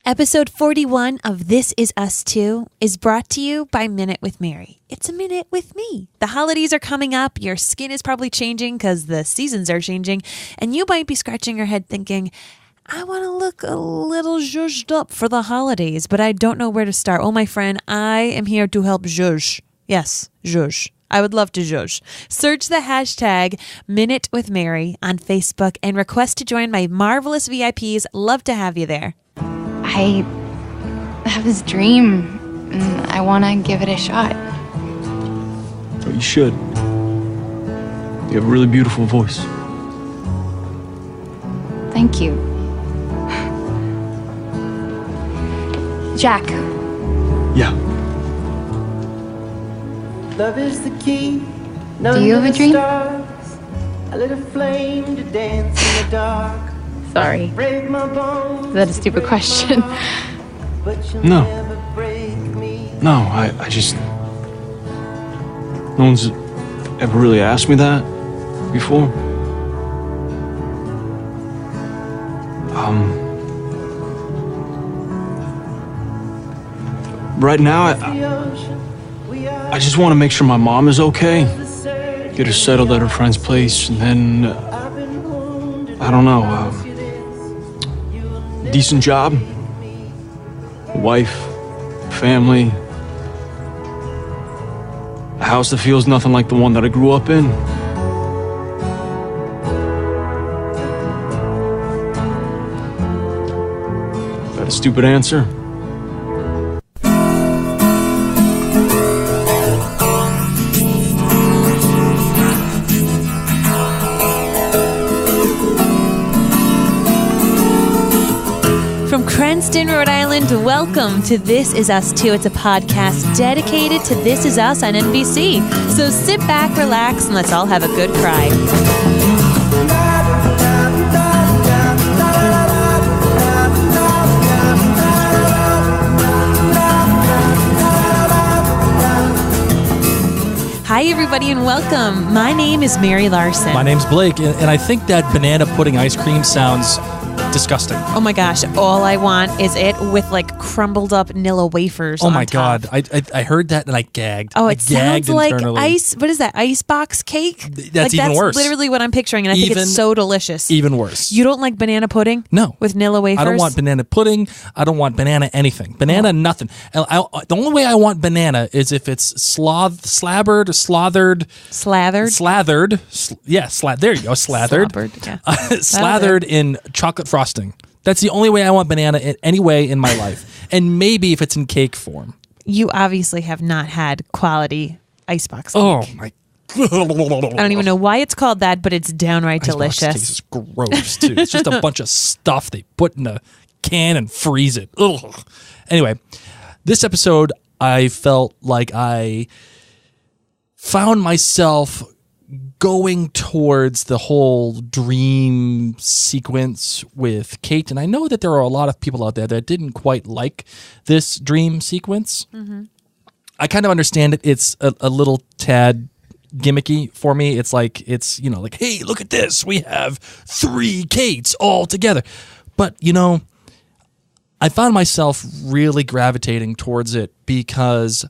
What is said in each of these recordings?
Episode 41 of This Is Us Too is brought to you by Minute with Mary. It's a minute with me. The holidays are coming up. Your skin is probably changing because the seasons are changing. And you might be scratching your head thinking, I want to look a little zhuzhed up for the holidays, but I don't know where to start. Oh, my friend, I am here to help zhuzh. Yes, zhuzh. I would love to zhuzh. Search the hashtag Minute with Mary on Facebook and request to join my marvelous VIPs. Love to have you there. I have this dream, and I want to give it a shot. Oh, you should. You have a really beautiful voice. Thank you. Jack. Yeah. Love is the key. Do you have a dream? A little flame to dance in the dark. Sorry. Break my bones. Is that a stupid question? No. No, I just... No one's ever really asked me that before. Right now, I just want to make sure my mom is okay. Get her settled at her friend's place, and then, I don't know, decent job, a wife, family, a house that feels nothing like the one that I grew up in. Is that a stupid answer? From Cranston, Rhode Island, welcome to This Is Us Too. It's a podcast dedicated to This Is Us on NBC. So sit back, relax, and let's all have a good cry. Hi, everybody, and welcome. My name is Mary Larson. My name's Blake, and I think that banana pudding ice cream sounds disgusting. Oh my gosh, all I want is it with like crumbled up Nilla wafers Oh on my top. God, I heard that and I gagged. Oh, I it sounds gagged like internally. ice. What is that? Icebox cake? That's even worse. That's literally what I'm picturing, and I think it's so delicious. Even worse. You don't like banana pudding? No. With Nilla wafers? I don't want banana pudding. I don't want banana anything. Banana nothing. And the only way I want banana is if it's slabbered or slathered. Slathered? There you go. Slathered. Slobbered, yeah. Slathered in chocolate frosting. That's the only way I want banana in any way in my life. And maybe if it's in cake form. You obviously have not had quality icebox cake. Oh my God. I don't even know why it's called that, but it's downright Icebox cake delicious. is gross too. It's just a bunch of stuff they put in a can and freeze it. Ugh. Anyway, this episode I felt like I found myself going towards the whole dream sequence with Kate. And I know that there are a lot of people out there that didn't quite like this dream sequence. Mm-hmm. I kind of understand it. It's a little tad gimmicky for me. It's like, hey, look at this. We have 3 Kates all together. But, I found myself really gravitating towards it because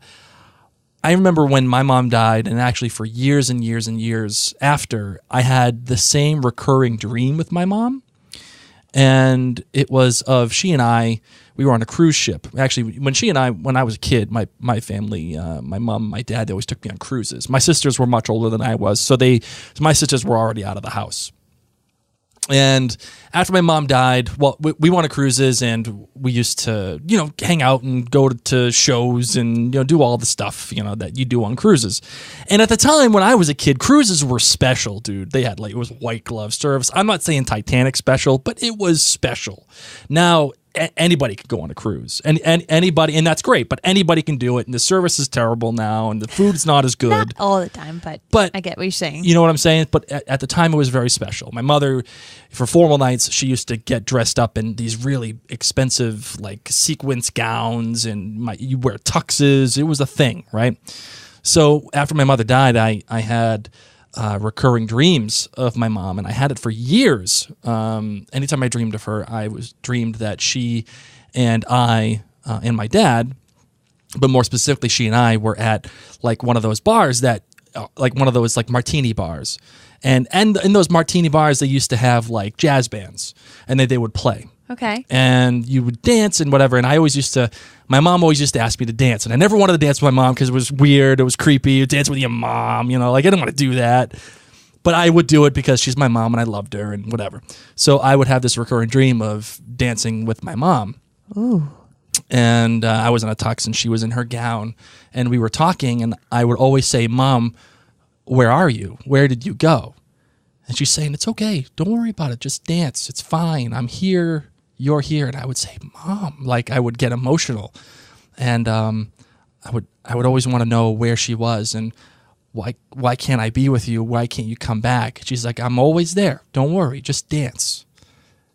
I remember when my mom died, and actually for years and years and years after, I had the same recurring dream with my mom. And it was of she and I, we were on a cruise ship. Actually, when I was a kid, my family, my mom, my dad, they always took me on cruises. My sisters were much older than I was, so my sisters were already out of the house. And after my mom died, well, we went on cruises and we used to, hang out and go to shows and, do all the stuff, that you do on cruises. And at the time when I was a kid, cruises were special, dude. They had it was white glove service. I'm not saying Titanic special, but it was special. Now, anybody could go on a cruise and anybody, and that's great, but anybody can do it. And the service is terrible now and the food's not as good. Not all the time, but I get what you're saying. You know what I'm saying? But at the time it was very special. My mother, for formal nights, she used to get dressed up in these really expensive sequence gowns and you wear tuxes. It was a thing, right? So after my mother died, I had recurring dreams of my mom, and I had it for years. Anytime I dreamed of her, I dreamed that she and I and my dad, but more specifically, she and I were at like one of those bars that, like one of those like martini bars. And in those martini bars, they used to have like jazz bands, and they would play. Okay. And you would dance and whatever. And my mom always used to ask me to dance. And I never wanted to dance with my mom because it was weird. It was creepy. You dance with your mom, like I didn't want to do that. But I would do it because she's my mom and I loved her and whatever. So I would have this recurring dream of dancing with my mom. Ooh. And I was in a tux and she was in her gown. And we were talking and I would always say, Mom, where are you? Where did you go? And she's saying, it's okay. Don't worry about it. Just dance. It's fine. I'm here. You're here. And I would say, Mom, like I would get emotional. And I would always want to know where she was and why can't I be with you? Why can't you come back? She's like, I'm always there. Don't worry. Just dance.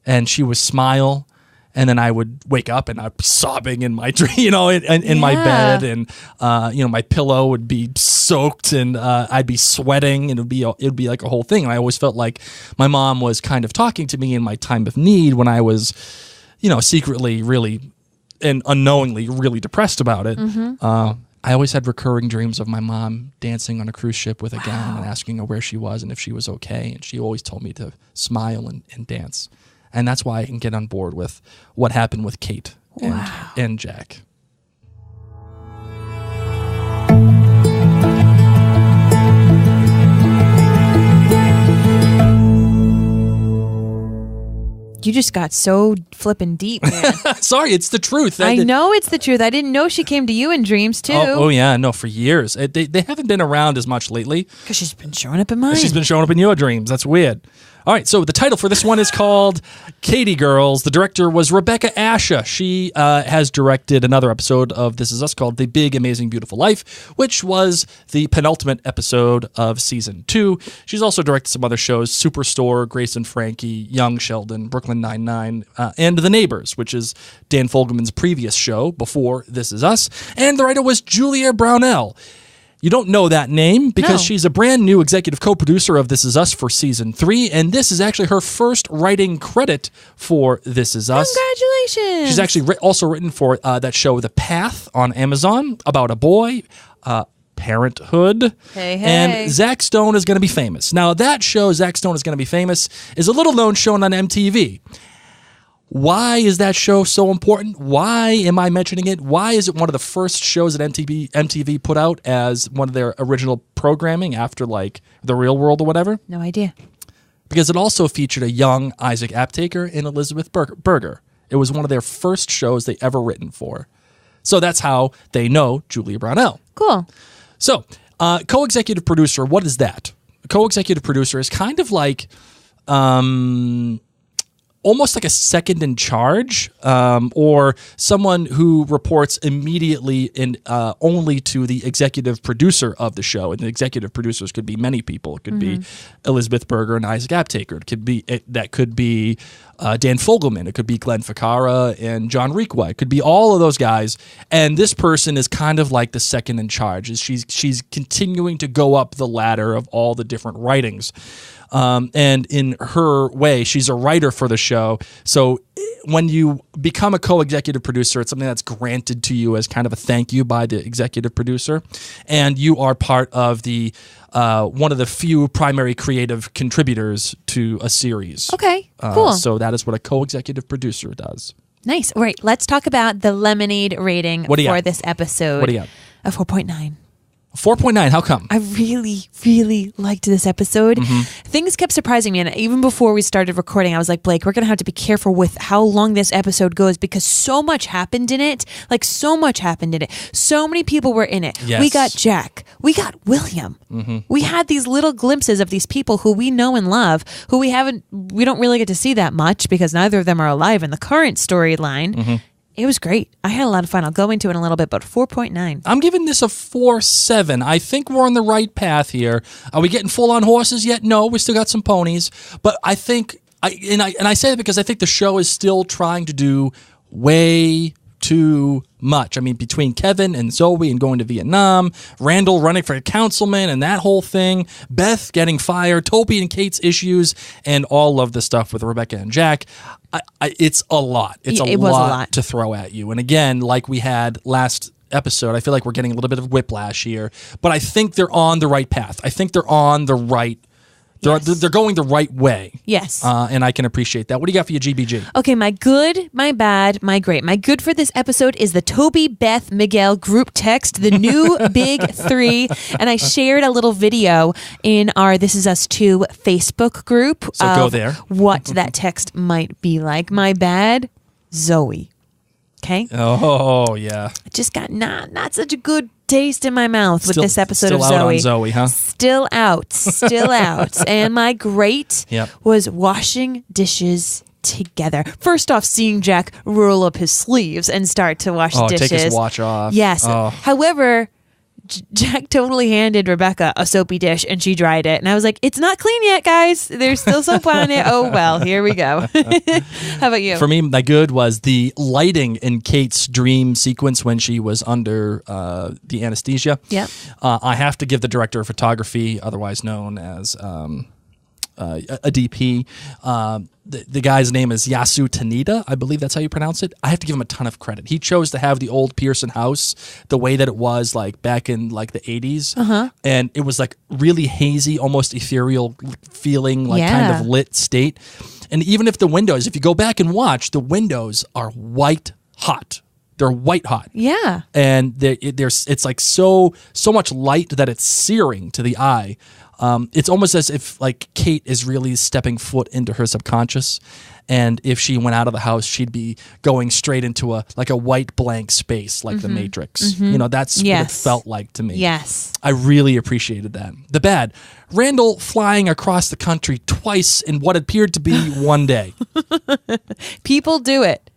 And she would smile. And then I would wake up and I'd be sobbing in my dream, in my bed, and my pillow would be soaked, and I'd be sweating, and it'd be like a whole thing. And I always felt like my mom was kind of talking to me in my time of need when I was, secretly really and unknowingly really depressed about it. Mm-hmm. I always had recurring dreams of my mom dancing on a cruise ship with a gown and asking her where she was and if she was okay. And she always told me to smile and dance. And that's why I can get on board with what happened with Kate and Jack. You just got so flippin' deep, man. Sorry, it's the truth. I know it's the truth. I didn't know she came to you in dreams, too. Oh yeah, no, for years. They haven't been around as much lately. Because she's been showing up in mine. She's been showing up in your dreams. That's weird. All right, so the title for this one is called Katie Girls. The director was Rebecca Asha. She has directed another episode of This Is Us called The Big Amazing Beautiful Life, which was the penultimate episode of season 2. She's also directed some other shows, Superstore, Grace and Frankie, Young Sheldon, Brooklyn Nine-Nine, and The Neighbors, which is Dan Fogelman's previous show before This Is Us. And the writer was Julia Brownell. You don't know that name because she's a brand new executive co-producer of This Is Us for season 3, and this is actually her first writing credit for This Is Us. Congratulations! She's actually also written for that show The Path on Amazon about a boy, Parenthood. Hey. And Zach Stone is going to be famous. Now that show, Zach Stone is going to be famous, is a little known show on MTV. Why is that show so important? Why am I mentioning it? Why is it one of the first shows that MTV put out as one of their original programming after like The Real World or whatever? No idea. Because it also featured a young Isaac Aptaker and Elizabeth Berger. It was one of their first shows they ever written for. So that's how they know Julia Brownell. Cool. So co-executive producer, what is that? A co-executive producer is kind of like... almost like a second in charge, or someone who reports immediately and only to the executive producer of the show. And the executive producers could be many people. It could be Elizabeth Berger and Isaac Aptaker. That could be Dan Fogelman. It could be Glenn Ficarra and John Requa. It could be all of those guys. And this person is kind of like the second in charge. She's continuing to go up the ladder of all the different writings. And in her way, she's a writer for the show. So when you become a co-executive producer, it's something that's granted to you as kind of a thank you by the executive producer. And you are part of the one of the few primary creative contributors to a series. Okay, cool. So that is what a co-executive producer does. Nice. All right, let's talk about the Lemonade rating for this episode. What do you got? A 4.9. 4.9. How come? I really, really liked this episode. Mm-hmm. Things kept surprising me. And even before we started recording, I was like, Blake, we're going to have to be careful with how long this episode goes because so much happened in it. Like, so much happened in it. So many people were in it. Yes. We got Jack. We got William. Mm-hmm. We had these little glimpses of these people who we know and love, who we don't really get to see that much because neither of them are alive in the current storyline. Mm-hmm. It was great. I had a lot of fun. I'll go into it in a little bit, but 4.9. I'm giving this a 4.7. I think we're on the right path here. Are we getting full on horses yet? No, we still got some ponies. But I think, I say that because I think the show is still trying to do way too much. I mean, between Kevin and Zoe and going to Vietnam, Randall running for councilman and that whole thing, Beth getting fired, Toby and Kate's issues, and all of the stuff with Rebecca and Jack, it's a lot. It was a lot to throw at you. And again, like we had last episode, I feel like we're getting a little bit of whiplash here, but I think they're on the right path. I think they're on the right. They're going the right way. Yes. And I can appreciate that. What do you got for your GBG? Okay, my good, my bad, my great. My good for this episode is the Toby, Beth, Miguel group text, the new big three. And I shared a little video in our This Is Us 2 Facebook group. So go there. What that text might be like. My bad, Zoe. Okay? Oh, yeah. I just got not such a good taste in my mouth with this episode of Zoe. Still out on Zoe, huh? Still out. And my great was washing dishes together. First off, seeing Jack roll up his sleeves and start to wash dishes. Take his watch off. Yes. However, Jack totally handed Rebecca a soapy dish and she dried it. And I was like, it's not clean yet, guys. There's still soap on it. Oh, well, here we go. How about you? For me, my good was the lighting in Kate's dream sequence when she was under the anesthesia. Yeah. I have to give the director of photography, otherwise known as a DP. The guy's name is Yasu Tanida. I believe that's how you pronounce it. I have to give him a ton of credit. He chose to have the old Pearson house the way that it was like back in like the 80s. And it was like really hazy, almost ethereal feeling, like kind of lit state. And even if the windows, if you go back and watch, the windows are white hot. They're white hot. Yeah. And it's like so much light that it's searing to the eye. It's almost as if like Kate is really stepping foot into her subconscious, and if she went out of the house, she'd be going straight into a white blank space like the Matrix. You know, that's what it felt like to me. Yes. I really appreciated that. The bad, Randall flying across the country twice in what appeared to be one day. People do it.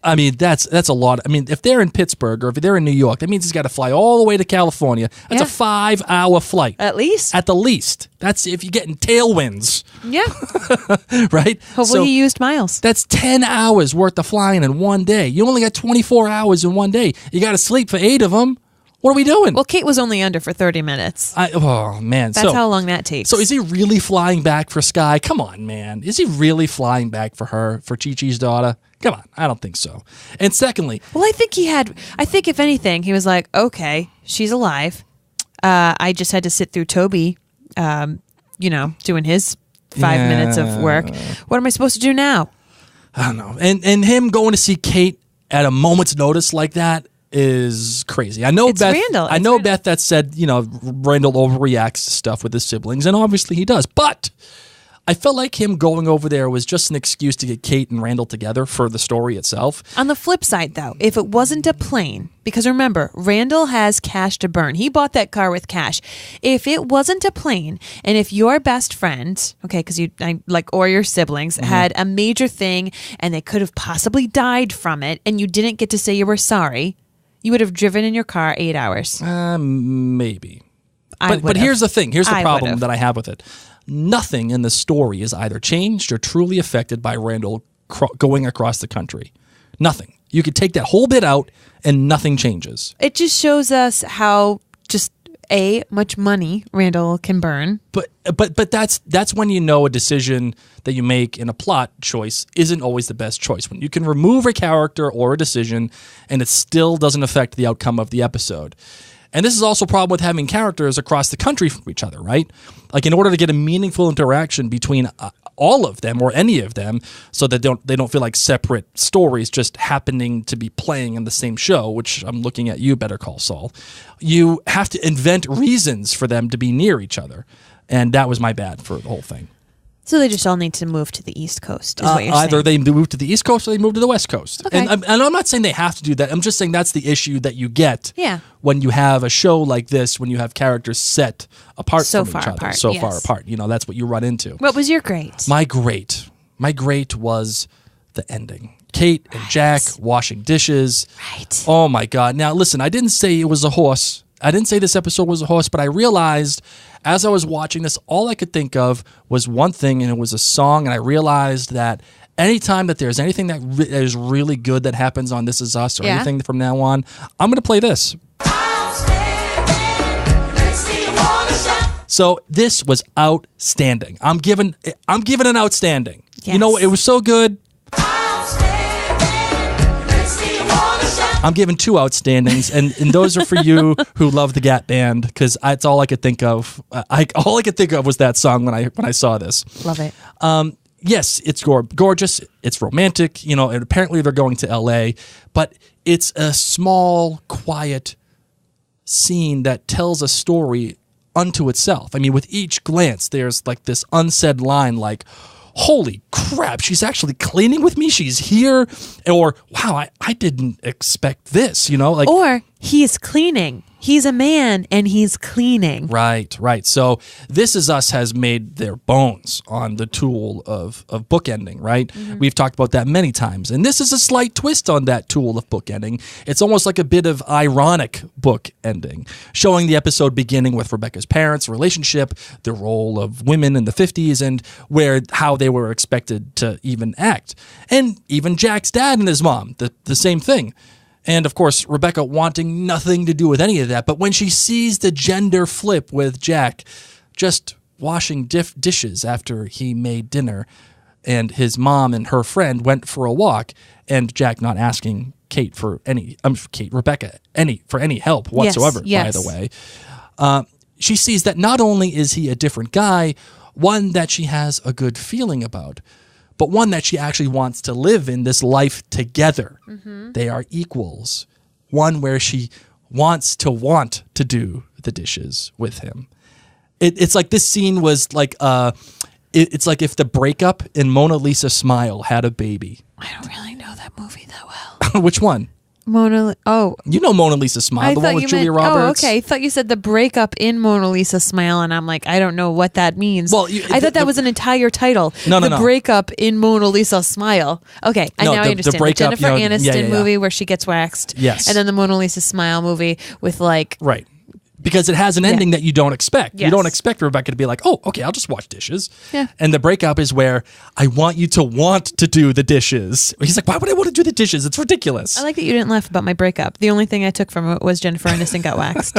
I mean, that's a lot. I mean, if they're in Pittsburgh or if they're in New York, that means he's got to fly all the way to California. That's a 5-hour flight. At least. At the least. That's if you're getting tailwinds. Yeah. Right? Hopefully he used miles. That's 10 hours worth of flying in one day. You only got 24 hours in one day. You got to sleep for 8 of them. What are we doing? Well, Kate was only under for 30 minutes. Oh, man. That's how long that takes. So is he really flying back for Sky? Come on, man. Is he really flying back for her, for Chi-Chi's daughter? Come on. I don't think so. And secondly... Well, I think if anything, he was like, okay, she's alive. I just had to sit through Toby, doing his 5 minutes of work. What am I supposed to do now? I don't know. And him going to see Kate at a moment's notice like that is crazy. I know Beth that said, Randall overreacts to stuff with his siblings, and obviously he does. But I felt like him going over there was just an excuse to get Kate and Randall together for the story itself. On the flip side, though, if it wasn't a plane, because remember, Randall has cash to burn. He bought that car with cash. If it wasn't a plane, and if your best friend, okay, because or your siblings had a major thing and they could have possibly died from it, and you didn't get to say you were sorry, you would have driven in your car 8 hours. Maybe. But here's the thing. Here's the problem that I have with it. Nothing in the story is either changed or truly affected by Randall going across the country. Nothing. You could take that whole bit out and nothing changes. It just shows us how just much money Randall can burn. But that's when you know a decision that you make in a plot choice isn't always the best choice. When you can remove a character or a decision and it still doesn't affect the outcome of the episode. And this is also a problem with having characters across the country from each other, right? Like in order to get a meaningful interaction between all of them or any of them so that they don't feel like separate stories just happening to be playing in the same show, which I'm looking at you, Better Call Saul. You have to invent reasons for them to be near each other. And that was my bad for the whole thing. So they just all need to move to the East Coast, is what you're saying. Either they move to the East Coast or they move to the West Coast. Okay. And I'm not saying they have to do that. I'm just saying that's the issue that you get when you have a show like this, when you have characters set apart from each other. So far apart. That's what you run into. What was your great? My great was the ending. Kate and Jack washing dishes. Right. Oh, my God. Now, listen, I didn't say it was a horse. I didn't say this episode was a horse, but I realized as I was watching this, all I could think of was one thing, and it was a song, and I realized that anytime that there's anything that is really good that happens on This Is Us or Yeah. anything from now on, I'm going to play this. So this was outstanding. I'm giving an outstanding. Yes. You know, it was so good. I'm giving 2 outstandings, and those are for you who love the Gap Band, because it's all I could think of. All I could think of was that song when I saw this. Love it. Yes, it's gorgeous. It's romantic, you know, and apparently they're going to LA, but it's a small, quiet scene that tells a story unto itself. I mean, with each glance, there's like this unsaid line like, holy crap, she's actually cleaning with me. She's here. Or, wow, I didn't expect this, you know, like. Or he's cleaning. He's a man and he's cleaning. Right. So This Is Us has made their bones on the tool of bookending, right? Mm-hmm. We've talked about that many times. And this is a slight twist on that tool of bookending. It's almost like a bit of ironic bookending, showing the episode beginning with Rebecca's parents' relationship, the role of women in the 50s, and how they were expected to even act. And even Jack's dad and his mom, the same thing. And, of course, Rebecca wanting nothing to do with any of that. But when she sees the gender flip with Jack just washing dishes after he made dinner, and his mom and her friend went for a walk, and Jack not asking Rebecca for any help whatsoever, Yes. by the way, she sees that not only is he a different guy, one that she has a good feeling about, but one that she actually wants to live in this life together. Mm-hmm. They are equals. One where she wants to do the dishes with him. It's like this scene was like, it's like if The Breakup and Mona Lisa Smile had a baby. I don't really know that movie that well. Which one? You know Mona Lisa Smile, the one with Julia Roberts. Oh, okay. I thought you said The Breakup in Mona Lisa Smile, and I'm like, I don't know what that means. Well, I thought that was an entire title. No. The Breakup in Mona Lisa Smile. Okay, No, now I the understand. Breakup, Jennifer Aniston yeah. movie where she gets waxed. Yes. And then the Mona Lisa Smile movie with like... Right. Because it has an ending that you don't expect. Yes. You don't expect Rebecca to be like, oh, okay, I'll just wash dishes. Yeah. And The Breakup is where I want you to want to do the dishes. He's like, why would I want to do the dishes? It's ridiculous. I like that you didn't laugh about my breakup. The only thing I took from it was Jennifer Aniston got waxed.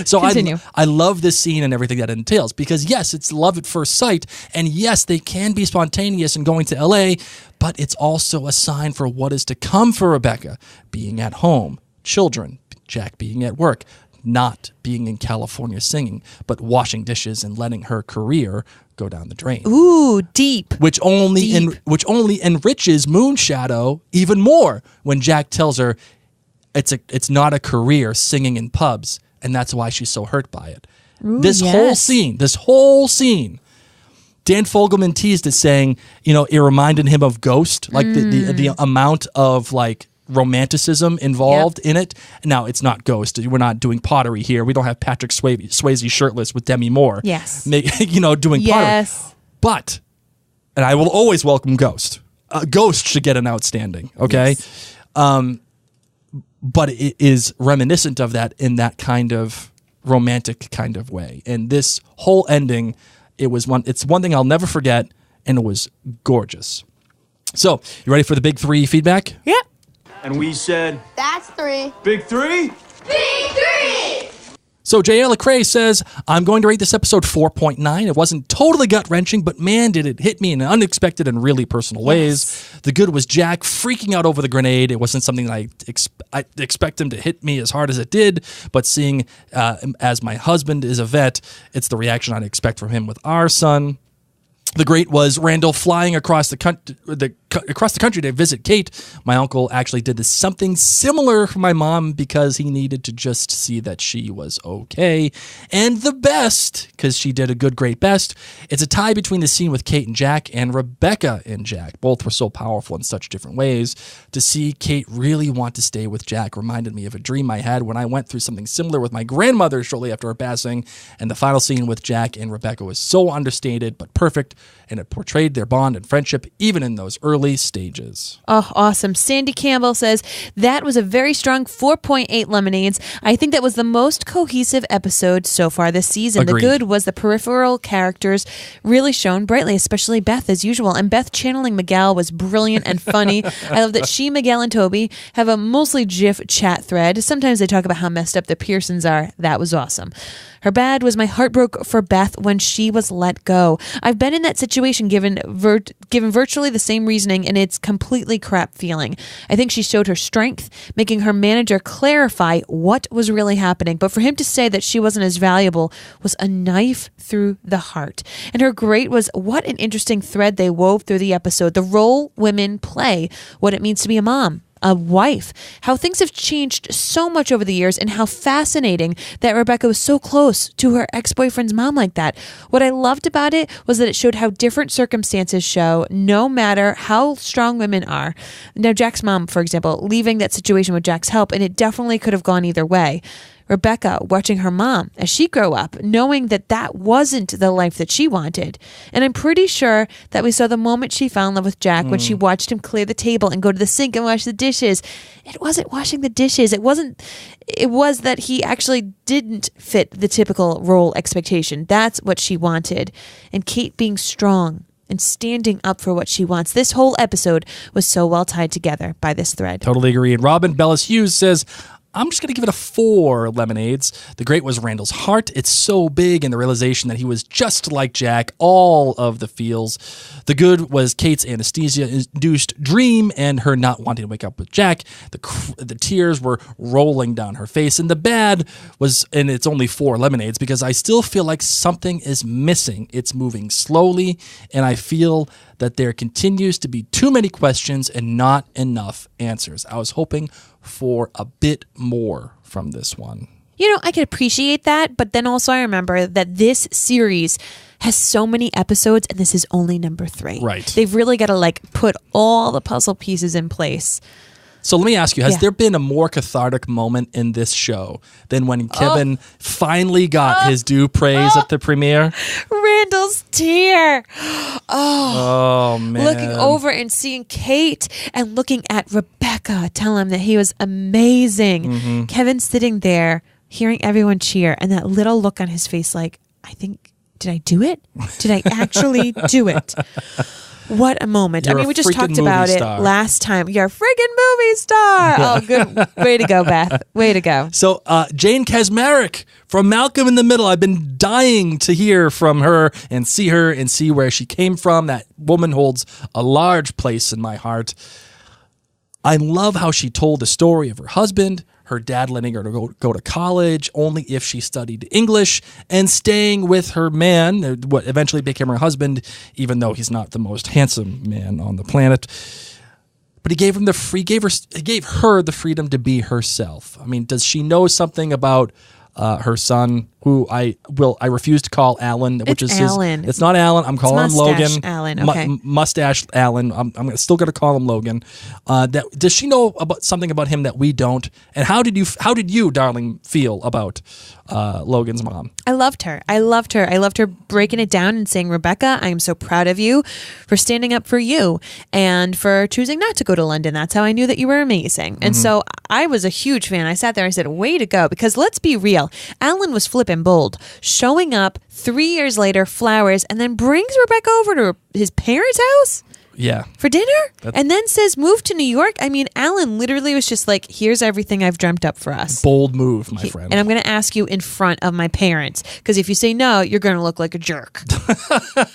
So Continue. I love this scene and everything that it entails because, yes, it's love at first sight. And, yes, they can be spontaneous in going to L.A., but it's also a sign for what is to come for Rebecca, being at home, children, Jack being at work, not being in California singing, but washing dishes and letting her career go down the drain. Ooh, deep. Which only enriches Moonshadow even more when Jack tells her it's not a career singing in pubs, and that's why she's so hurt by it. Ooh, This whole scene, Dan Fogelman teased it saying, you know, it reminded him of Ghost, like the amount of like romanticism involved in it. Now, it's not Ghost. We're not doing pottery here. We don't have Patrick Swayze shirtless with Demi Moore. Yes. Doing pottery. But, and I will always welcome Ghost. Ghost should get an outstanding, okay? Yes. But it is reminiscent of that in that kind of romantic kind of way. And this whole ending, it's one thing I'll never forget, and it was gorgeous. So, you ready for the big 3 feedback? Yeah. And we said, That's 3. big 3? Big 3! So J.L. Lecrae says, I'm going to rate this episode 4.9. It wasn't totally gut-wrenching, but man, did it hit me in unexpected and really personal ways. The good was Jack freaking out over the grenade. It wasn't something that I expect him to hit me as hard as it did, but seeing as my husband is a vet, it's the reaction I'd expect from him with our son. The great was Randall flying across the country to visit Kate. My uncle actually did something similar for my mom because he needed to just see that she was okay. And the best, because she did a great best, it's a tie between the scene with Kate and Jack and Rebecca and Jack. Both were so powerful in such different ways. To see Kate really want to stay with Jack reminded me of a dream I had when I went through something similar with my grandmother shortly after her passing. And the final scene with Jack and Rebecca was so understated but perfect, and it portrayed their bond and friendship even in those early early stages. Oh, awesome. Sandy Campbell says, that was a very strong 4.8 lemonades. I think that was the most cohesive episode so far this season. Agreed. The good was the peripheral characters really shone brightly, especially Beth as usual. And Beth channeling Miguel was brilliant and funny. I love that she, Miguel, and Toby have a mostly GIF chat thread. Sometimes they talk about how messed up the Pearsons are. That was awesome. Her bad was my heart broke for Beth when she was let go. I've been in that situation given virtually the same reasoning, and it's completely crap feeling. I think she showed her strength, making her manager clarify what was really happening. But for him to say that she wasn't as valuable was a knife through the heart. And her great was what an interesting thread they wove through the episode. The role women play, what it means to be a mom, a wife, how things have changed so much over the years, and how fascinating that Rebecca was so close to her ex-boyfriend's mom like that. What I loved about it was that it showed how different circumstances show, no matter how strong women are. Now, Jack's mom, for example, leaving that situation with Jack's help, and it definitely could have gone either way. Rebecca watching her mom as she grew up, knowing that that wasn't the life that she wanted. And I'm pretty sure that we saw the moment she fell in love with Jack when she watched him clear the table and go to the sink and wash the dishes. It wasn't washing the dishes. It was that he actually didn't fit the typical role expectation. That's what she wanted. And Kate being strong and standing up for what she wants. This whole episode was so well tied together by this thread. Totally agree. And Robin Bellis Hughes says, I'm just going to give it a 4 lemonades. The great was Randall's heart. It's so big, and the realization that he was just like Jack, all of the feels. The good was Kate's anesthesia-induced dream and her not wanting to wake up with Jack. The tears were rolling down her face. And the bad was, and it's only 4 lemonades, because I still feel like something is missing. It's moving slowly, and I feel that there continues to be too many questions and not enough answers. I was hoping for a bit more from this one. You know, I could appreciate that, but then also I remember that this series has so many episodes, and this is only number 3. Right. They've really got to put all the puzzle pieces in place. So let me ask you, has there been a more cathartic moment in this show than when Kevin finally got his due praise at the premiere? Randall's tear. Oh, man. Looking over and seeing Kate and looking at Rebecca tell him that he was amazing. Mm-hmm. Kevin sitting there, hearing everyone cheer, and that little look on his face like, did I do it? Did I actually do it? What a moment. You're we a just freaking talked about movie it star. last time. You're a friggin' movie star. Oh, good. Way to go, Beth. Way to go. So Jane Kasmerick from Malcolm in the Middle. I've been dying to hear from her and see where she came from. That woman holds a large place in my heart. I love how she told the story of her husband, her dad letting her go to college only if she studied English, and staying with her man, what eventually became her husband, even though he's not the most handsome man on the planet. But he gave her the freedom to be herself. I mean, does she know something about her son, who I refuse to call Alan, which is Alan. It's not Alan. I'm calling him Mustache Logan. Alan. Okay. Mustache Alan. I'm still going to call him Logan. Does she know about something about him that we don't? And how did you, darling, feel about Logan's mom? I loved her. I loved her breaking it down and saying, Rebecca, I am so proud of you for standing up for you and for choosing not to go to London. That's how I knew that you were amazing. And so I was a huge fan. I sat there and I said, way to go. Because let's be real. Alan was flipping bold, showing up 3 years later, flowers, and then brings Rebecca over to his parents' house. Yeah. For dinner? And then says, move to New York? I mean, Alan literally was just like, here's everything I've dreamt up for us. Bold move, my friend. And I'm going to ask you in front of my parents, because if you say no, you're going to look like a jerk.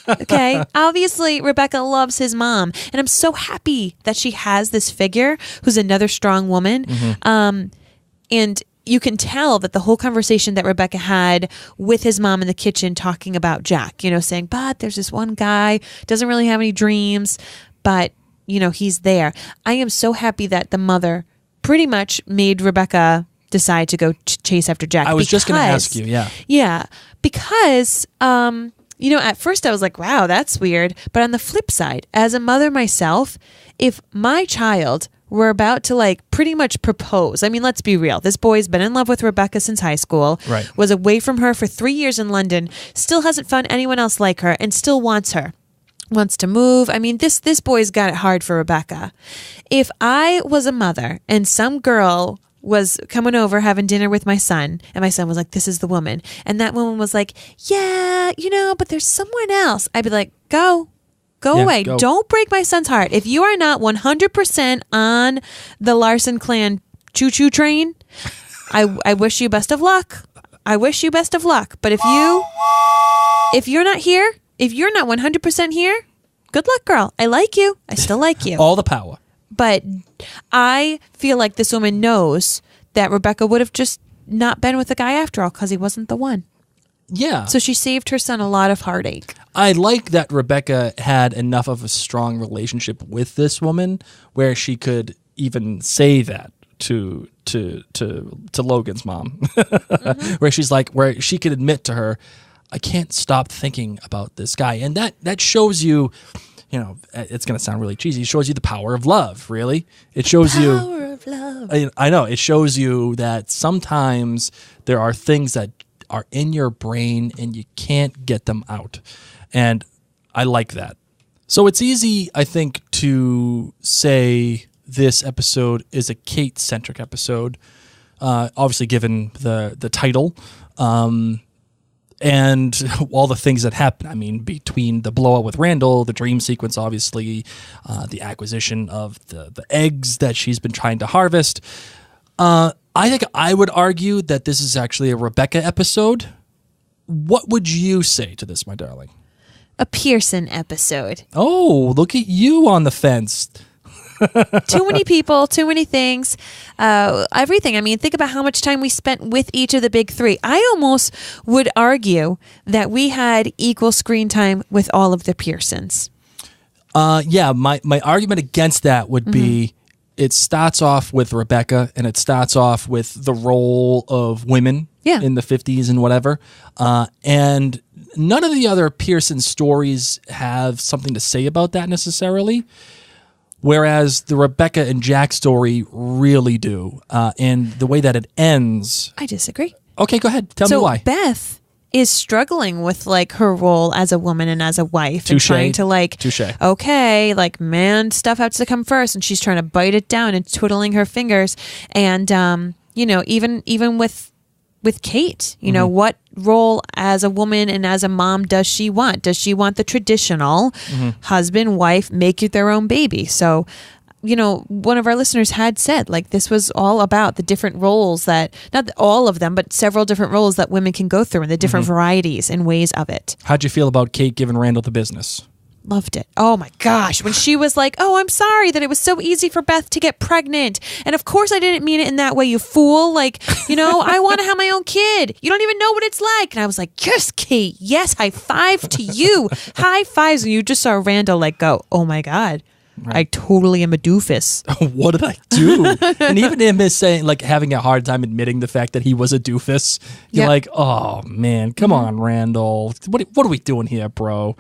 Okay? Obviously, Rebecca loves his mom. And I'm so happy that she has this figure who's another strong woman. And you can tell that the whole conversation that Rebecca had with his mom in the kitchen talking about Jack, saying, but there's this one guy, doesn't really have any dreams, but, he's there. I am so happy that the mother pretty much made Rebecca decide to go chase after Jack. I was just going to ask you, yeah. Yeah, because, at first I was like, wow, that's weird. But on the flip side, as a mother myself, if my child were about to pretty much propose. I mean, let's be real. This boy's been in love with Rebecca since high school, right. Was away from her for 3 years in London, still hasn't found anyone else like her, and still wants her. wants to move. I mean, this boy's got it hard for Rebecca. If I was a mother and some girl was coming over having dinner with my son, and my son was like, this is the woman, and that woman was like, yeah, but there's someone else, I'd be like, go away. Go. Don't break my son's heart. If you are not 100% on the Larson clan choo-choo train, I wish you best of luck. I wish you best of luck. But if you're not here, if you're not 100% here, good luck, girl. I like you. I still like you. All the power. But I feel like this woman knows that Rebecca would have just not been with the guy after all because he wasn't the one. Yeah. So she saved her son a lot of heartache. I like that Rebecca had enough of a strong relationship with this woman where she could even say that to Logan's mom, where she's like, where she could admit to her, I can't stop thinking about this guy. And that shows you, it's going to sound really cheesy. It shows you the power of love, really. It shows Power of love. I know. It shows you that sometimes there are things that are in your brain and you can't get them out. And I like that. So it's easy, I think, to say this episode is a Kate-centric episode, obviously given the title. And all the things that happen. I mean, between the blowout with Randall, the dream sequence, obviously, the acquisition of the eggs that she's been trying to harvest. I think I would argue that this is actually a Rebecca episode. What would you say to this, my darling? A Pearson episode. Oh, look at you on the fence. Too many people, too many things, everything. I mean, think about how much time we spent with each of the big three. I almost would argue that we had equal screen time with all of the Pearsons. Yeah, my argument against that would be it starts off with Rebecca and it starts off with the role of women in the 50s and whatever. And none of the other Pearson stories have something to say about that necessarily. Whereas the Rebecca and Jack story really do. And the way that it ends... I disagree. Okay, go ahead. Tell me why. So Beth is struggling with like her role as a woman and as a wife. And trying to okay, like man stuff has to come first. And she's trying to bite it down and twiddling her fingers. And, even with Kate, what role as a woman and as a mom does she want? Does she want the traditional husband, wife, make it their own baby? So, one of our listeners had said, like, this was all about the different roles that, not all of them, but several different roles that women can go through and the different varieties and ways of it. How'd you feel about Kate giving Randall the business? Loved it. Oh my gosh. When she was like, oh, I'm sorry that it was so easy for Beth to get pregnant. And of course I didn't mean it in that way, you fool. Like, I want to have my own kid. You don't even know what it's like. And I was like, yes, Kate. Yes. High five to you. High fives. And you just saw Randall like go, oh my God. Right. I totally am a doofus. What did I do? And even him is saying, like, having a hard time admitting the fact that he was a doofus. You're like, oh man, come on, Randall. What are we doing here, bro?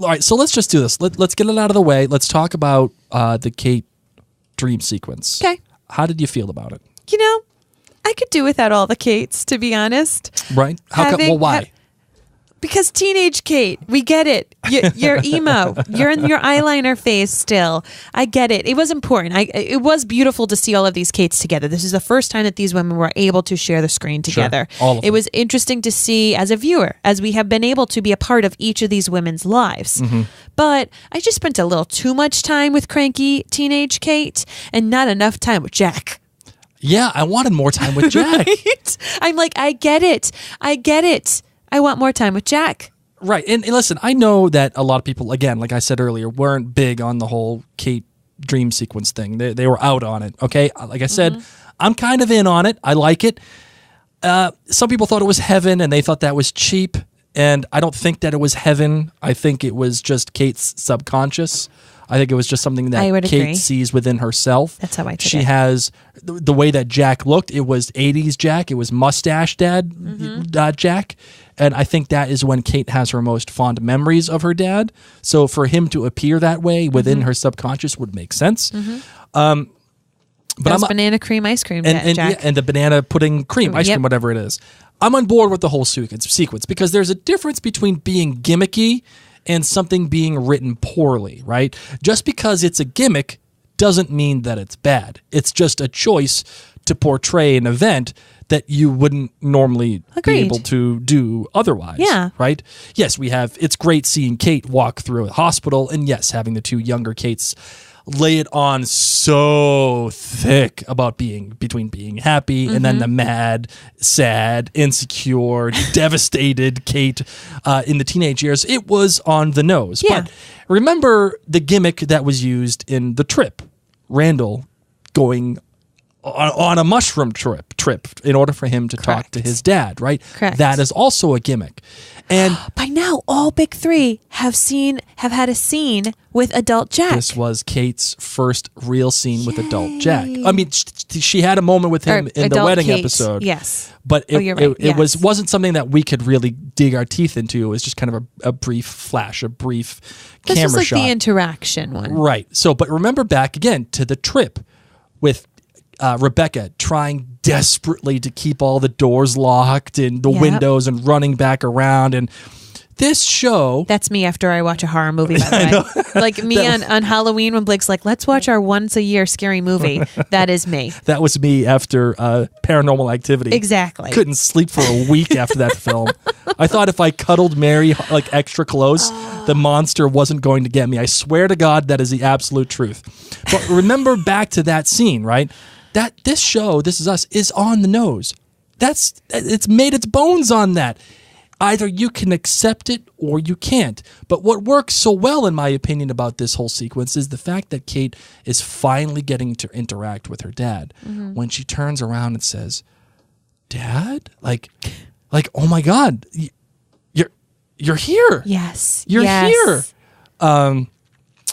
All right, so let's just do this. Let's get it out of the way. Let's talk about the Kate dream sequence. Okay. How did you feel about it? I could do without all the Kates, to be honest. Right? How come? Well, why? Because teenage Kate, we get it. You're emo. You're in your eyeliner phase still. I get it. It was important. It was beautiful to see all of these Kates together. This is the first time that these women were able to share the screen together. Sure, all of them. It was interesting to see as a viewer, as we have been able to be a part of each of these women's lives. But I just spent a little too much time with cranky teenage Kate and not enough time with Jack. Yeah, I wanted more time with Jack. Right? I'm like, I get it. I want more time with Jack. Right. And listen, I know that a lot of people, again, like I said earlier, weren't big on the whole Kate dream sequence thing. They were out on it. Okay. Like I said, I'm kind of in on it. I like it. Some people thought it was heaven and they thought that was cheap. And I don't think that it was heaven. I think it was just Kate's subconscious. I think it was just something that Kate sees within herself. That's how I took it. She has the way that Jack looked. It was 80s Jack. It was mustache dad Jack. And I think that is when Kate has her most fond memories of her dad. So for him to appear that way within her subconscious would make sense. But that's banana cream ice cream, and, Jack. And the banana pudding cream ice cream, whatever it is. I'm on board with the whole sequence because there's a difference between being gimmicky and something being written poorly, right? Just because it's a gimmick doesn't mean that it's bad. It's just a choice to portray an event that you wouldn't normally Agreed. be able to do otherwise. Yeah. Right? Yes, it's great seeing Kate walk through a hospital, and yes, having the two younger Kates lay it on so thick about between being happy and then the mad, sad, insecure, devastated Kate in the teenage years. It was on the nose. Yeah. But remember the gimmick that was used in The Trip. Randall going on a mushroom trip in order for him to talk to his dad, right? Correct. That is also a gimmick. And By now, all big three have had a scene with adult Jack. this was Kate's first real scene with adult Jack. I mean, she had a moment with him Or in the adult wedding Kate. episode. Yes. But you're right. it Yes. wasn't something that we could really dig our teeth into. It was just kind of a brief flash, a brief This camera was like shot. the interaction one. Right. So, but remember back again to The Trip with Rebecca trying desperately to keep all the doors locked and the Yep. windows and running back around. And this show, That's me after I watch a horror movie, by the way. Like me on Halloween when Blake's like, let's watch our once a year scary movie. That is me. that was me after Paranormal Activity. Exactly. Couldn't sleep for a week after that film. I thought if I cuddled Mary like extra close, the monster wasn't going to get me. I swear to God, that is the absolute truth. But remember back to that scene, right? That this show, This Is Us, is on the nose. It's made its bones on that. Either you can accept it or you can't. But what works so well, in my opinion, about this whole sequence is the fact that Kate is finally getting to interact with her dad. When she turns around and says, "Dad?" Like, oh my God, you're here. Yes. You're Yes. here. And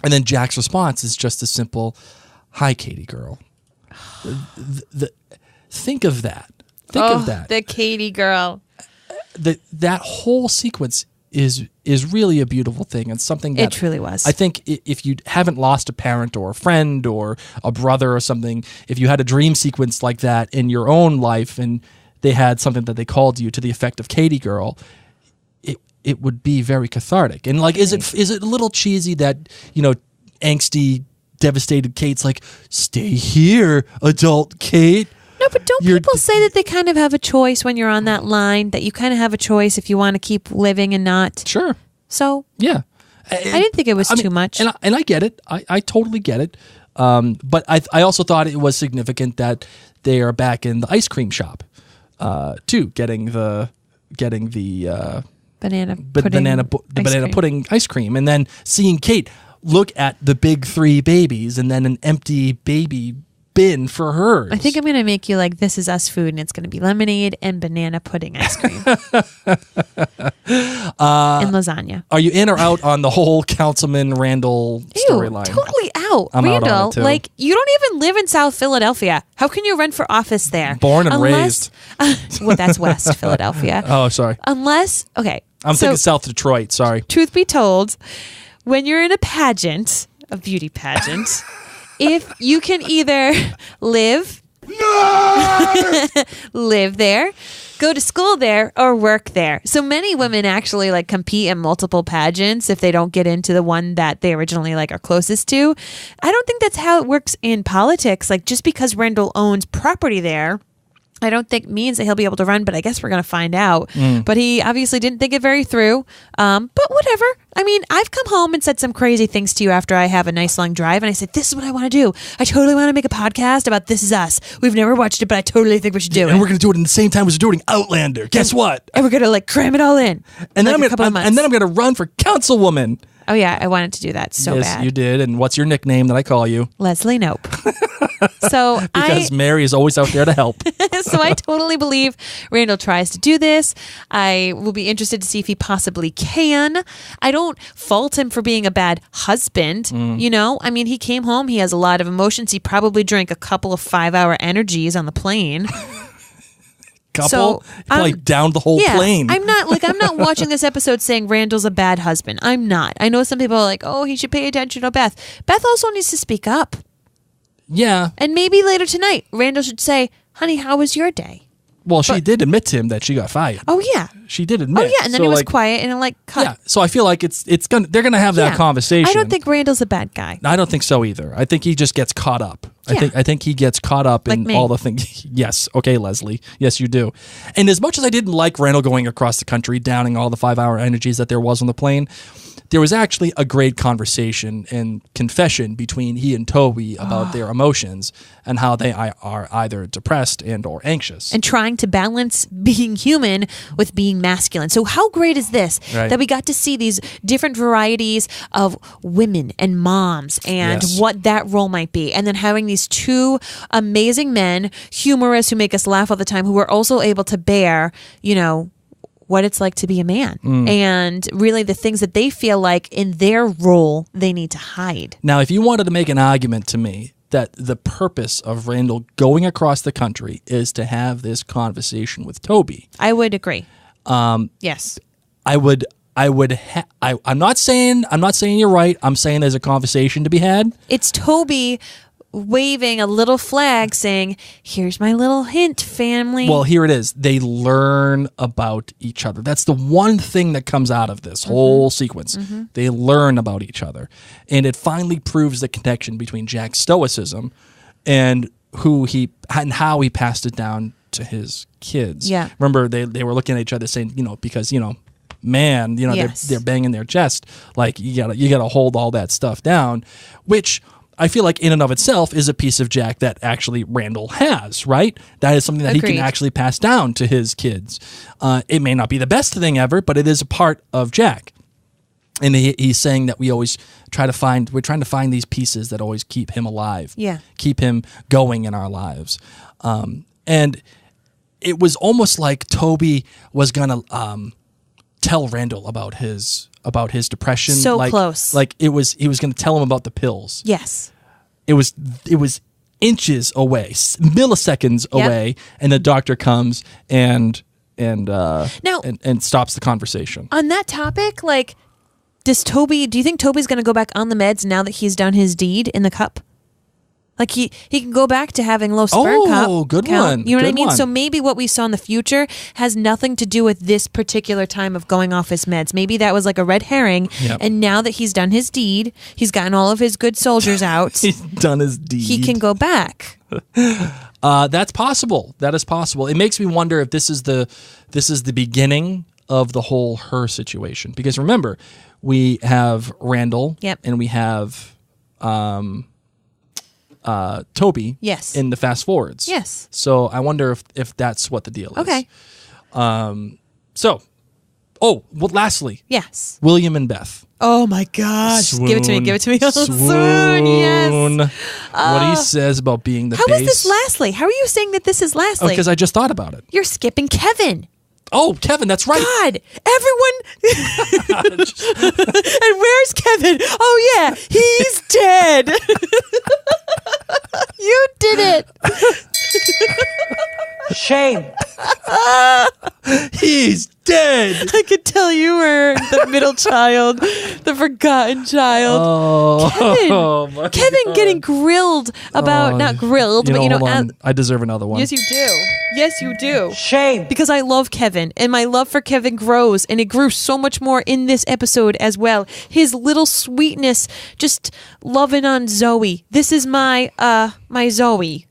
then Jack's response is just a simple, "Hi, Katie girl." Think of that. Think of that. The Katie girl. That whole sequence is really a beautiful thing, and something that It truly was. I think if you haven't lost a parent or a friend or a brother or something, if you had a dream sequence like that in your own life and they had something that they called you to the effect of Katie girl, it would be very cathartic. And like, is it a little cheesy that, angsty, devastated Kate's like, "Stay here, adult Kate"? No, but don't people say that they kind of have a choice when you're on that line, that you kind of have a choice if you want to keep living and not? Sure. So Yeah. I didn't think it was too much. And I get it. I totally get it. But I also thought it was significant that they are back in the ice cream shop, too, getting the banana pudding ice cream, and then seeing Kate look at the big three babies and then an empty baby bin for hers. I think I'm going to make you like This Is Us food, and it's going to be lemonade and banana pudding ice cream. And lasagna. Are you in or out on the whole Councilman Randall storyline? Totally out. I'm out on Randall, it, too. like, you don't even live in South Philadelphia. How can you run for office there? Born and raised. Well, that's West Philadelphia. Oh, sorry. Unless, okay. I'm thinking South Detroit. Sorry. Truth be told, when you're in a pageant, a beauty pageant, if you can either live there, go to school there, or work there. So many women actually like compete in multiple pageants if they don't get into the one that they originally like are closest to. I don't think that's how it works in politics. Like, just because Randall owns property there, I don't think means that he'll be able to run, but I guess we're going to find out. But he obviously didn't think it very through. But whatever. I mean, I've come home and said some crazy things to you after I have a nice long drive, and I said, this is what I want to do. I totally want to make a podcast about This Is Us. We've never watched it, but I totally think we should do it. And we're going to do it in the same time as we're doing Outlander. Guess what? And we're going to like cram it all in. And then like a couple of months. I'm going to run for councilwoman. Oh, yeah. I wanted to do that so yes, bad. you did. And what's your nickname that I call you? Leslie Nope. So Because Mary is always out there to help. So I totally believe Randall tries to do this. I will be interested to see if he possibly can. I don't fault him for being a bad husband. I mean, he came home. He has a lot of emotions. He probably drank a couple of 5-hour energies on the plane. Couple? So, probably downed the whole plane. I'm not watching this episode saying Randall's a bad husband. I'm not. I know some people are like, oh, he should pay attention to Beth. Beth also needs to speak up. Yeah. And maybe later tonight, Randall should say, honey, how was your day? Well, she did admit to him that she got fired. Oh, yeah. She did admit. Oh yeah, and then So, it was like, quiet and like cut. Yeah, so I feel like they're gonna have that Yeah. conversation. I don't think Randall's a bad guy. I don't think so either. I think he just gets caught up. Yeah. I think he gets caught up Like in me. all the things. Yes, okay, Leslie. Yes, you do. And as much as I didn't like Randall going across the country, downing all the 5-hour energies that there was on the plane, there was actually a great conversation and confession between he and Toby about their emotions and how they are either depressed and or anxious. And trying to balance being human with being masculine. So how great is this Right. that we got to see these different varieties of women and moms and Yes. what that role might be. And then having these two amazing men, humorous, who make us laugh all the time, who are also able to bear, what it's like to be a man and really the things that they feel like in their role they need to hide. Now, if you wanted to make an argument to me that the purpose of Randall going across the country is to have this conversation with Toby, I would agree. Yes. I'm not saying you're right. I'm saying there's a conversation to be had. It's Toby waving a little flag saying, here's my little hint, family. Well, here it is. They learn about each other. That's the one thing that comes out of this whole sequence. They learn about each other. And it finally proves the connection between Jack's stoicism and how he passed it down to his kids. Yeah. Remember, they were looking at each other saying, because, man, Yes. they're banging their chest. Like, you gotta hold all that stuff down, which I feel like in and of itself is a piece of Jack that actually Randall has, right? That is something that he Agreed. can actually pass down to his kids. It may not be the best thing ever, but it is a part of Jack. And he's saying that we're trying to find these pieces that always keep him alive. Yeah. Keep him going in our lives. And it was almost like Toby was going to tell Randall about his depression. So close. Like he was going to tell him about the pills. Yes. It was inches away, milliseconds away, and the doctor comes and stops the conversation. On that topic, do you think Toby's going to go back on the meds now that he's done his deed in the cup? Like he can go back to having low sperm count. Oh, good count. one. You know what I Good mean? one. So maybe what we saw in the future has nothing to do with this particular time of going off his meds. Maybe that was like a red herring. Yep. And now that he's done his deed, he's gotten all of his good soldiers out. He's done his deed. He can go back. That's possible. That is possible. It makes me wonder if this is the beginning of the whole her situation. Because remember, we have Randall. Yep. And we have Toby. Yes. In the fast forwards. Yes. So I wonder if that's what the deal is. Okay. Lastly, Yes. William and Beth. Oh my gosh. Give it to me. Give it to me. Oh, Swoon. swoon. Yes. What he says about being the How base. is this lastly? How are you saying that this is lastly? Because I just thought about it. You're skipping Kevin. Oh, Kevin, that's right. God, everyone. And where's Kevin? Oh, yeah, he's dead. You did it. Shame. He's dead. I could tell you were the middle child, the forgotten child. Oh, my Kevin God. getting grilled about, not grilled, but hold on. I deserve another one. yes, you do. Yes, you do. Shame. Because I love Kevin, and my love for Kevin grows, and it grew so much more in this episode as well. His little sweetness, just loving on Zoe. This is my Zoe.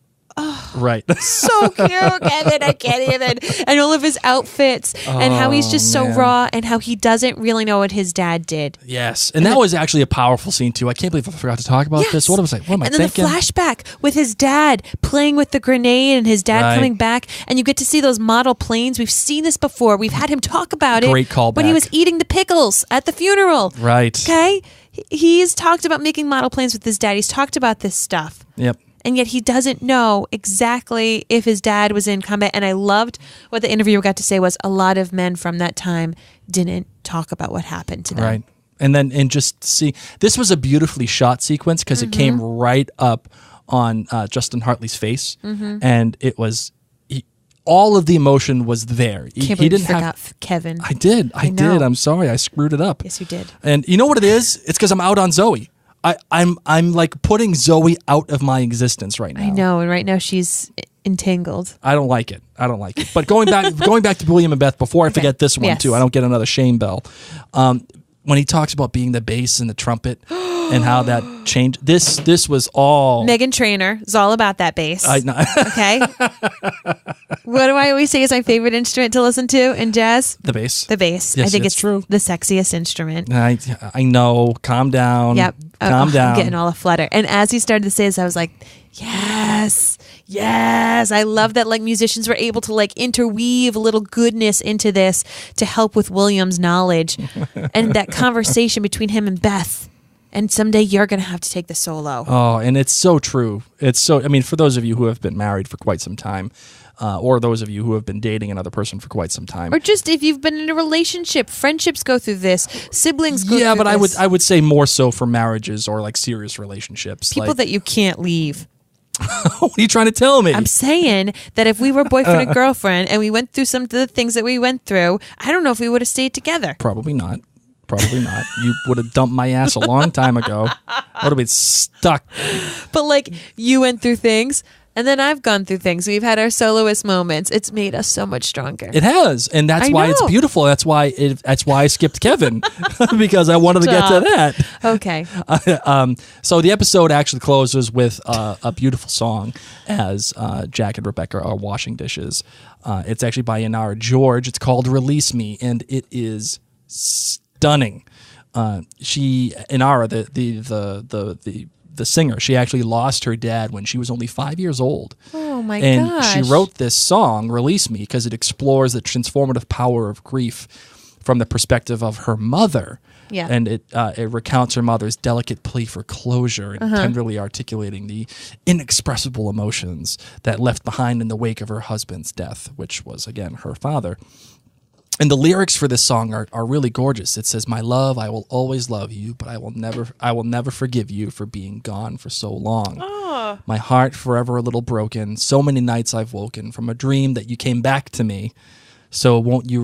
Right. So cute, Kevin. I can't even. And all of his outfits, and how he's just so man. raw, and how he doesn't really know what his dad did. Yes. And that was actually a powerful scene, too. I can't believe I forgot to talk about this. What was I And then thinking? the flashback with his dad playing with the grenade and his dad Right. coming back, and you get to see those model planes. We've seen this before. We've had him talk about Great it callback. when he was eating the pickles at the funeral. Right. Okay? He's talked about making model planes with his dad. He's talked about this stuff. Yep. And yet he doesn't know exactly if his dad was in combat. And I loved what the interviewer got to say was a lot of men from that time didn't talk about what happened to them. Right. And just see, this was a beautifully shot sequence because it came right up on Justin Hartley's face. And it was, all of the emotion was there. Can't believe you forgot Kevin. I did. I know. did. I'm sorry. I screwed it up. Yes, you did. And you know what it is? It's because I'm out on Zoe. I'm like putting Zoe out of my existence right now. I know. And right now she's entangled. I don't like it. But going back to William and Beth before I forget this one Yes. too. I don't get another shame bell. When he talks about being the bass and the trumpet and how that changed. This was all Meghan Trainor is all about that bass. I know. Okay. What do I always say is my favorite instrument to listen to in jazz? The bass. The bass. Yes, I think it's it's true. the sexiest instrument. I know. Calm down. Yep. Calm down. I'm getting all aflutter. And as he started to say this, I was like, yes. I love that like musicians were able to like interweave a little goodness into this to help with William's knowledge and that conversation between him and Beth. And someday you're going to have to take the solo. Oh, and it's so true. I mean, for those of you who have been married for quite some time, or those of you who have been dating another person for quite some time. Or just if you've been in a relationship, friendships go through this, siblings go through this. Yeah, but I would say more so for marriages or like serious relationships. People that you can't leave. What are you trying to tell me? I'm saying that if we were boyfriend and girlfriend and we went through some of the things that we went through, I don't know if we would have stayed together. Probably not. You would have dumped my ass a long time ago. I would have been stuck. But like you went through things and then I've gone through things. We've had our soloist moments. It's made us so much stronger. It has, and that's why it's beautiful. That's why I skipped Kevin because I wanted to get to that. Okay. So the episode actually closes with a beautiful song as Jack and Rebecca are washing dishes. It's actually by Inara George. It's called "Release Me," and it is stunning. Inara, the singer, she actually lost her dad when she was only 5 years old. Oh my and gosh. she wrote this song, "Release Me," because it explores the transformative power of grief from the perspective of her mother. Yeah. And it recounts her mother's delicate plea for closure and tenderly articulating the inexpressible emotions that left behind in the wake of her husband's death, which was, again, her father. And the lyrics for this song are really gorgeous. It says, "My love, I will always love you, but I will never forgive you for being gone for so long. My heart forever a little broken. So many nights I've woken from a dream that you came back to me. So won't you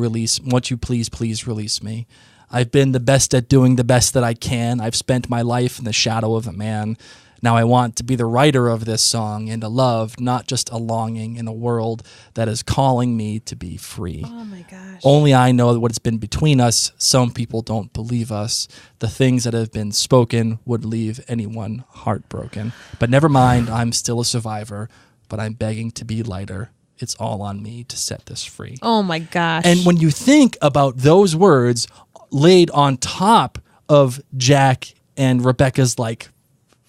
please release me? I've been the best at doing the best that I can. I've spent my life in the shadow of a man. Now I want to be the writer of this song and a love, not just a longing in a world that is calling me to be free. Oh my gosh. Only I know what has been between us. Some people don't believe us. The things that have been spoken would leave anyone heartbroken. But never mind, I'm still a survivor, but I'm begging to be lighter. It's all on me to set this free." Oh my gosh. And when you think about those words laid on top of Jack and Rebecca's like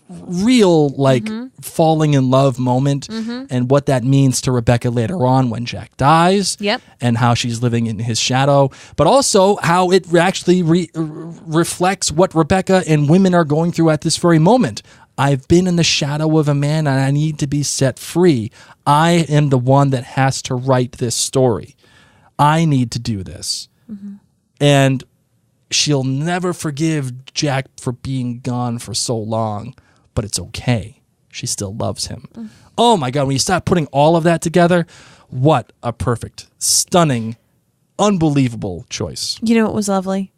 real like falling in love moment and what that means to Rebecca later on when Jack dies. Yep. And how she's living in his shadow, but also how it actually reflects what Rebecca and women are going through at this very moment. I've been in the shadow of a man and I need to be set free. I am the one that has to write this story. I need to do this. And she'll never forgive Jack for being gone for so long, but it's okay. She still loves him. Oh my God, when you start putting all of that together, what a perfect, stunning, unbelievable choice. You know what was lovely?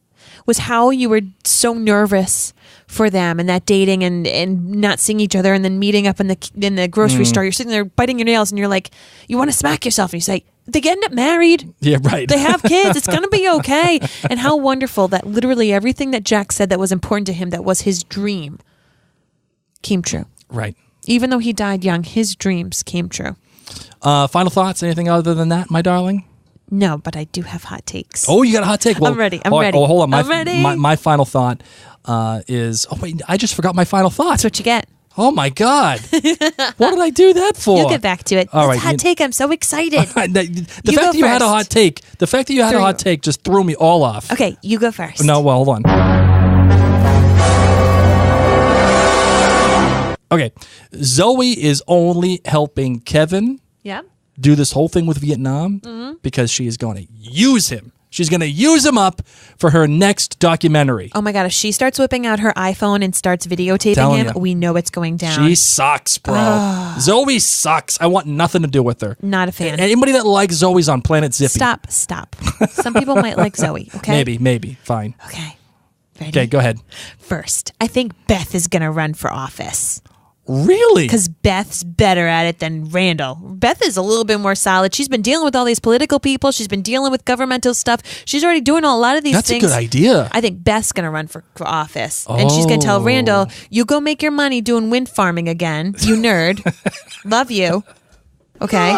Was how you were so nervous for them and that dating and not seeing each other and then meeting up in the grocery store. You're sitting there biting your nails and you're like, you want to smack yourself and you say, they end up married. Yeah, right. They have kids. It's going to be okay. And how wonderful that literally everything that Jack said that was important to him, that was his dream, came true. Right. Even though he died young, his dreams came true. Final thoughts? Anything other than that, my darling? No, but I do have hot takes. Oh, you got a hot take? Well, I'm ready. I'm oh, ready. Oh, hold on. I'm ready. My final thought is... Oh, wait. I just forgot my final thought. That's what you get. Oh, my God. What did I do that for? You'll get back to it. All That's right, hot take. I'm so excited. The fact You go that you had a first. hot take, just threw me all off. Okay, you go first. No, well, hold on. Okay, Zoe is only helping Kevin Yeah. do this whole thing with Vietnam because she is going to use him. She's going to use him up for her next documentary. Oh my God, if she starts whipping out her iPhone and starts videotaping Telling him, you. we know it's going down. She sucks, bro. Zoe sucks. I want nothing to do with her. Not a fan. Anybody that likes Zoe's on Planet Zippy. Stop. Some people might like Zoe, okay? Maybe. Fine. Okay. Ready? Okay, go ahead. First, I think Beth is going to run for office. Really? Because Beth's better at it than Randall. Beth is a little bit more solid. She's been dealing with all these political people. She's been dealing with governmental stuff. She's already doing a lot of these That's things. a good idea. I think Beth's going to run for office. And she's going to tell Randall, you go make your money doing wind farming again, you nerd. Love you. Okay.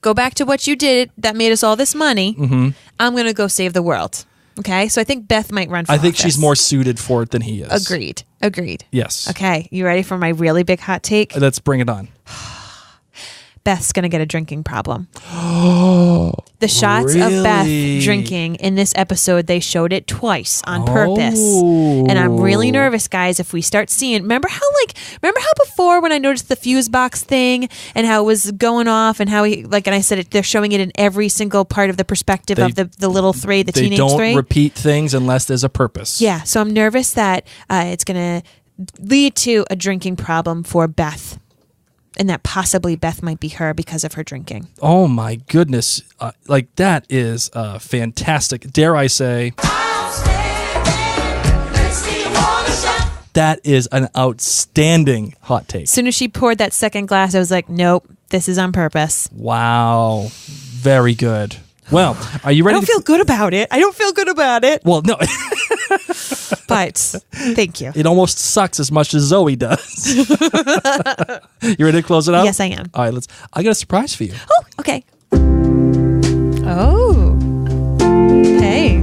Go back to what you did that made us all this money. Mm-hmm. I'm going to go save the world. Okay, so I think Beth might run for I think office. she's more suited for it than he is. Agreed. Yes. Okay, you ready for my really big hot take? Let's bring it on. Beth's going to get a drinking problem. The shots of Beth drinking in this episode, they showed it twice on purpose. And I'm really nervous, guys, if we start seeing... Remember how before when I noticed the fuse box thing and how it was going off and how and I said they're showing it in every single part of the perspective of the little three, the teenage three? They don't repeat things unless there's a purpose. Yeah, so I'm nervous that it's going to lead to a drinking problem for Beth. And that possibly Beth might be her because of her drinking. Oh my goodness. That is fantastic. Dare I say, that is an outstanding hot take. As soon as she poured that second glass, I was like, nope, this is on purpose. Wow. Very good. Well, are you ready? I don't feel good about it. Well, no. But thank you. It almost sucks as much as Zoe does. You ready to close it out? Yes, I am. All right, I got a surprise for you. Oh, okay. Oh. Hey.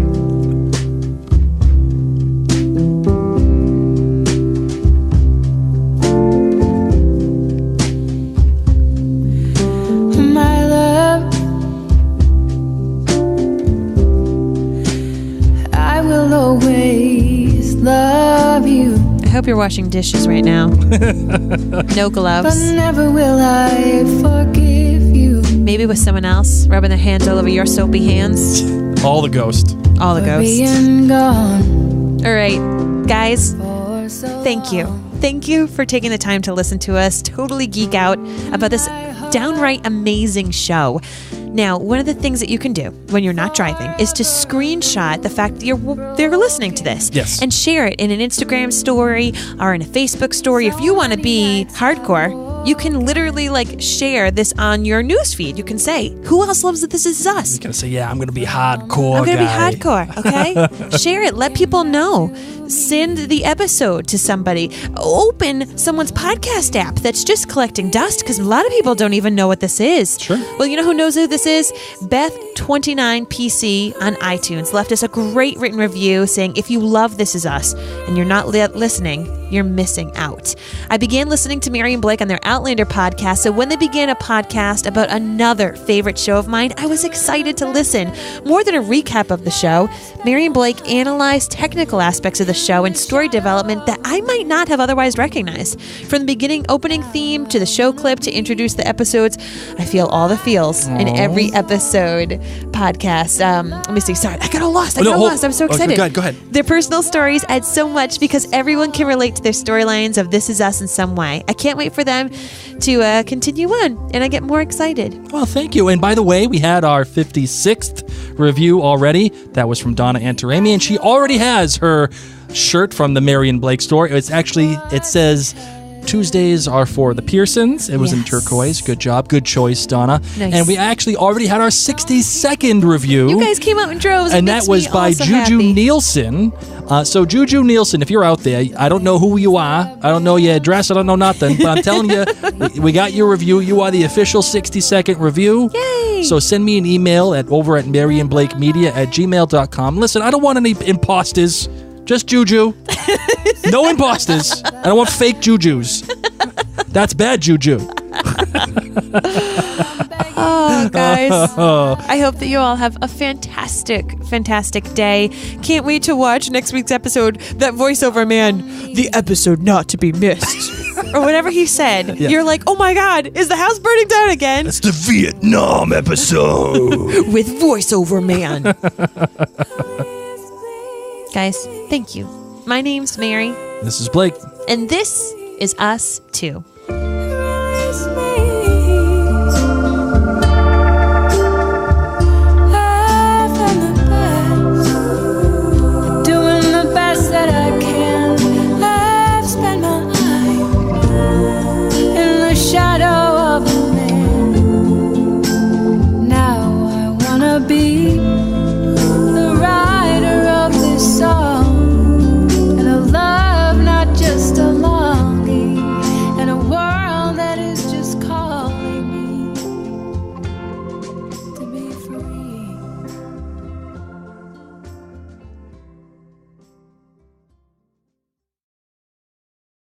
My love, I will always love you. I hope you're washing dishes right now. No But gloves. never will I forgive you. Maybe with someone else rubbing their hands all over your soapy hands. All the ghost. All the For ghosts. being gone All right, guys. for so Thank you. Thank you for taking the time to listen to us totally geek out about this downright amazing show. Now, one of the things that you can do when you're not driving is to screenshot the fact that they're listening to this. Yes. And share it in an Instagram story or in a Facebook story. If you want to be hardcore, you can literally share this on your newsfeed. You can say, who else loves that This Is Us? You're going to say, yeah, I'm going to be hardcore. I'm going to be guy. hardcore, okay? Share it. Let people know. Send the episode to somebody. Open someone's podcast app that's just collecting dust because a lot of people don't even know what this is. Sure. Well, you know who knows who this is? Beth29PC on iTunes left us a great written review saying, if you love This Is Us and you're not listening, you're missing out. I began listening to Mary and Blake on their Outlander podcast, so when they began a podcast about another favorite show of mine, I was excited to listen. More than a recap of the show, Mary and Blake analyzed technical aspects of the show and story development that I might not have otherwise recognized. From the beginning opening theme to the show clip to introduce the episodes, I feel all the feels in every episode podcast. Let me see. Sorry, I got all lost. I'm so excited. Go ahead. Their personal stories add so much because everyone can relate to their storylines of This Is Us in some way. I can't wait for them to continue on, and I get more excited. Well, thank you. And by the way, we had our 56th review already. That was from Donna Antarami, and she already has her shirt from the Mary and Blake store. It says Tuesdays are for the Pearsons. It was in turquoise. Good job. Good choice, Donna. Nice. And we actually already had our 62nd review. You guys came out in droves. And that was by Juju Nielsen. So Juju Nielsen, if you're out there, I don't know who you are. I don't know your address. I don't know nothing. But I'm telling you, we got your review. You are the official 60-second review. Yay! So send me an email over at maryandblakemedia@gmail.com. Listen, I don't want any imposters. Just Juju. No imposters. I don't want fake Jujus. That's bad juju. Oh, guys. I hope that you all have a fantastic, fantastic day. Can't wait to watch next week's episode. That voiceover man, the episode not to be missed. Or whatever he said. Yeah. You're like, oh my God, is the house burning down again? It's the Vietnam episode. With voiceover man. Guys, thank you. My name's Mary. This is Blake. And this is Us Too.